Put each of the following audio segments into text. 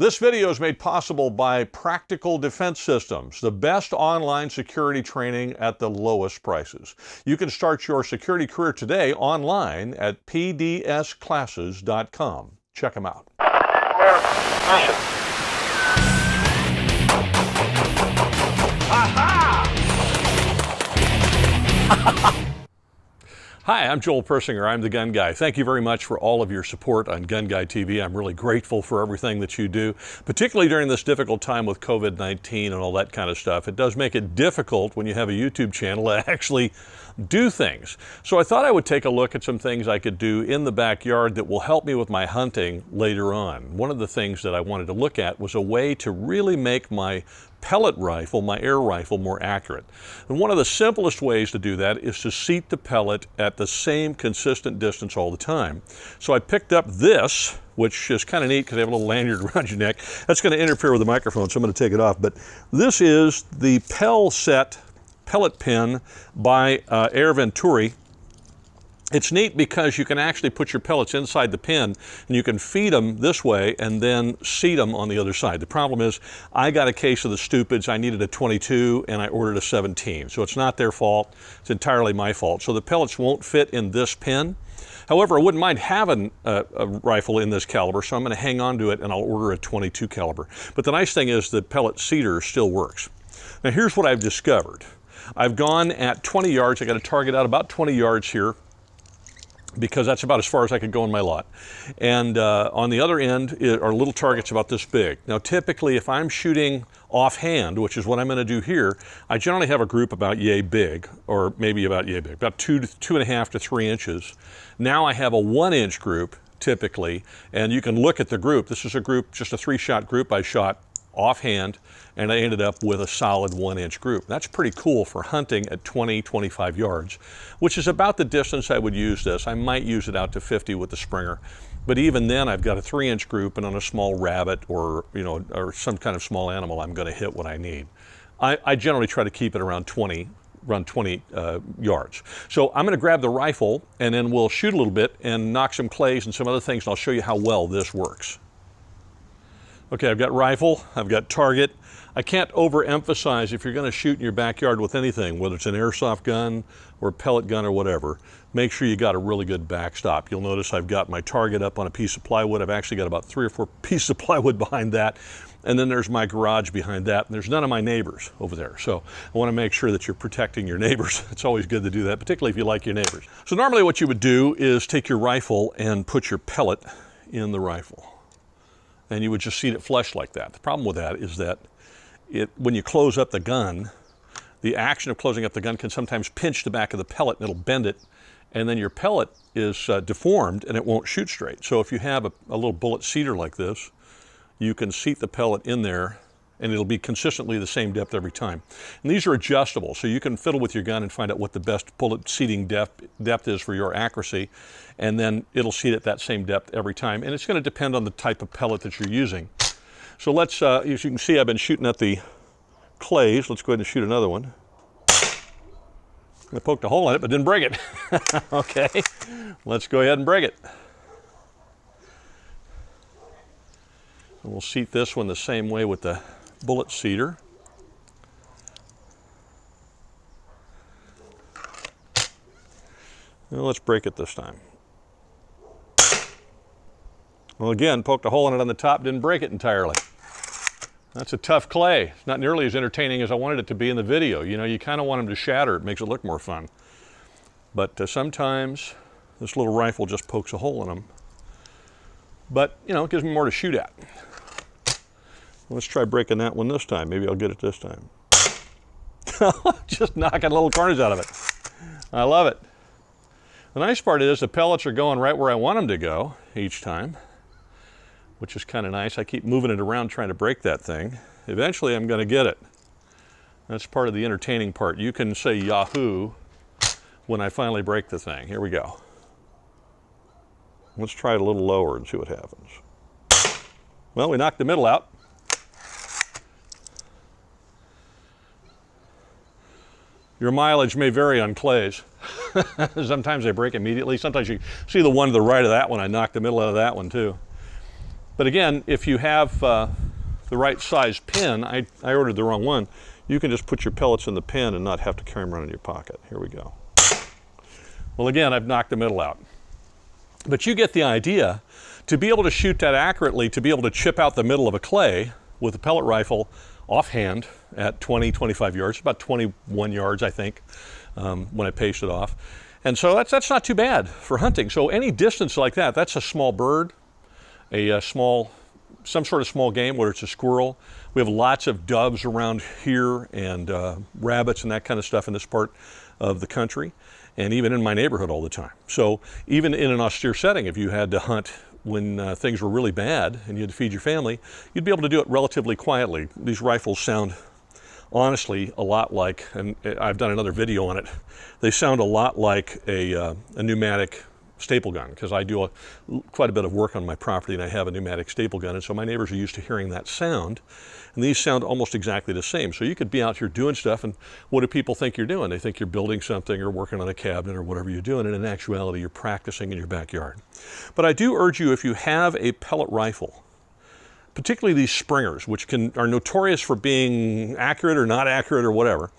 This video is made possible by Practical Defense Systems, the best online security training at the lowest prices. You can start your security career today online at pdsclasses.com. Check them out. Hi, I'm Joel Persinger. I'm the Gun Guy. Thank you very much for all of your support on GunGuyTV. I'm really grateful for everything that you do, particularly during this difficult time with COVID-19 and all that kind of stuff. It does make it difficult when you have a YouTube channel to actually do things. So I thought I would take a look at some things I could do in the backyard that will help me with my hunting later on. One of the things that I wanted to look at was a way to really make my pellet rifle, my air rifle, more accurate. And one of the simplest ways to do that is to seat the pellet at the same consistent distance all the time. So I picked up this, which is kind of neat because they have a little lanyard around your neck. That's going to interfere with the microphone, so I'm going to take it off. But this is the Pellet pin by Air Venturi. It's neat because you can actually put your pellets inside the pin and you can feed them this way and then seat them on the other side. The problem is I got a case of the stupids. I needed a 22 and I ordered a 17. So it's not their fault. It's entirely my fault. So the pellets won't fit in this pin. However, I wouldn't mind having a rifle in this caliber, so I'm going to hang on to it and I'll order a 22 caliber. But the nice thing is the pellet seater still works. Now here's what I've discovered. I've gone at 20 yards. I got a target out about 20 yards here, because that's about as far as I could go in my lot. And on the other end are little targets about this big. Now typically if I'm shooting offhand, which is what I'm going to do here, I generally have a group about yay big, or maybe about yay big, about 2.5 to 3 inches. Now I have a 1-inch group typically, and you can look at the group. This is a group, just a 3-shot group I shot offhand, and I ended up with a solid 1-inch group. That's pretty cool for hunting at 20, 25 yards, which is about the distance I would use this. I might use it out to 50 with the Springer, but even then I've got a 3-inch group, and on a small rabbit or or some kind of small animal, I'm going to hit what I need. I generally try to keep it around 20 yards. So I'm going to grab the rifle and then we'll shoot a little bit and knock some clays and some other things, and I'll show you how well this works. Okay, I've got rifle, I've got target. I can't overemphasize, if you're going to shoot in your backyard with anything, whether it's an airsoft gun or a pellet gun or whatever, make sure you got a really good backstop. You'll notice I've got my target up on a piece of plywood. I've actually got about 3 or 4 pieces of plywood behind that. And then there's my garage behind that. And there's none of my neighbors over there. So I want to make sure that you're protecting your neighbors. It's always good to do that, particularly if you like your neighbors. So normally what you would do is take your rifle and put your pellet in the rifle. And you would just seat it flush like that. The problem with that is that when you close up the gun, the action of closing up the gun can sometimes pinch the back of the pellet and it'll bend it, and then your pellet is deformed and it won't shoot straight. So if you have a little bullet seater like this, you can seat the pellet in there and it'll be consistently the same depth every time. And these are adjustable, so you can fiddle with your gun and find out what the best bullet seating depth is for your accuracy, and then it'll seat at that same depth every time. And it's going to depend on the type of pellet that you're using. So let's, as you can see, I've been shooting at the clays. Let's go ahead and shoot another one. I poked a hole in it, but didn't break it. Okay, let's go ahead and break it. And we'll seat this one the same way with the bullet seater. Now let's break it this time. Well, again, poked a hole in it on the top, didn't break it entirely. That's a tough clay. It's not nearly as entertaining as I wanted it to be in the video. You know, you kind of want them to shatter. It makes it look more fun. But sometimes this little rifle just pokes a hole in them. But, you know, it gives me more to shoot at. Let's try breaking that one this time. Maybe I'll get it this time. Just knocking little corners out of it. I love it. The nice part is the pellets are going right where I want them to go each time, which is kind of nice. I keep moving it around trying to break that thing. Eventually I'm going to get it. That's part of the entertaining part. You can say Yahoo when I finally break the thing. Here we go. Let's try it a little lower and see what happens. Well, we knocked the middle out. Your mileage may vary on clays. Sometimes they break immediately. Sometimes you see the one to the right of that one. I knocked the middle out of that one too. But again, if you have the right size pin, I ordered the wrong one, you can just put your pellets in the pin and not have to carry them around in your pocket. Here we go. Well, again, I've knocked the middle out. But you get the idea. To be able to shoot that accurately, to be able to chip out the middle of a clay with a pellet rifle offhand at 20, 25 yards, about 21 yards, I think, when I paced it off. And so that's not too bad for hunting. So any distance like that, that's a small bird, some sort of small game, whether it's a squirrel. We have lots of doves around here and rabbits and that kind of stuff in this part of the country, and even in my neighborhood all the time. So even in an austere setting, if you had to hunt when things were really bad and you had to feed your family, you'd be able to do it relatively quietly. These rifles sound, honestly, a lot like, and I've done another video on it, they sound a lot like a pneumatic staple gun, because I do quite a bit of work on my property and I have a pneumatic staple gun, and so my neighbors are used to hearing that sound, and these sound almost exactly the same. So you could be out here doing stuff, and what do people think you're doing? They think you're building something or working on a cabinet or whatever you're doing, and in actuality you're practicing in your backyard. But I do urge you, if you have a pellet rifle, particularly these Springers, which are notorious for being accurate or not accurate or whatever,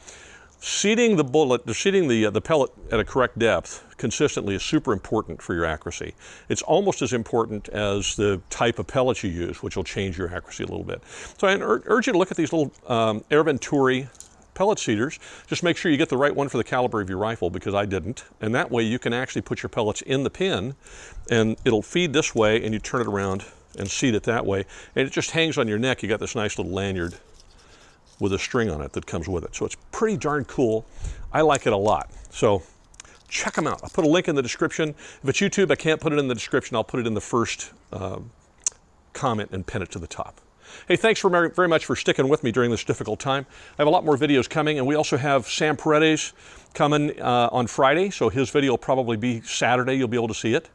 seating the bullet, seating the pellet at a correct depth consistently is super important for your accuracy. It's almost as important as the type of pellets you use, which will change your accuracy a little bit. So I urge you to look at these little Air Venturi pellet seaters. Just make sure you get the right one for the caliber of your rifle, because I didn't. And that way you can actually put your pellets in the pin and it'll feed this way, and you turn it around and seat it that way. And it just hangs on your neck. You got this nice little lanyard with a string on it that comes with it. So it's pretty darn cool. I like it a lot. So check them out. I'll put a link in the description. If it's YouTube, I can't put it in the description. I'll put it in the first comment and pin it to the top. Hey, thanks very much for sticking with me during this difficult time. I have a lot more videos coming, and we also have Sam Paredes coming on Friday, so his video will probably be Saturday. You'll be able to see it.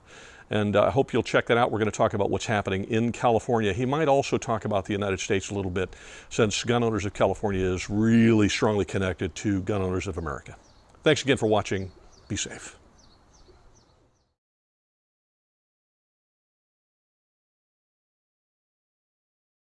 And I hope you'll check that out. We're going to talk about what's happening in California. He might also talk about the United States a little bit, since Gun Owners of California is really strongly connected to Gun Owners of America. Thanks again for watching. Be safe.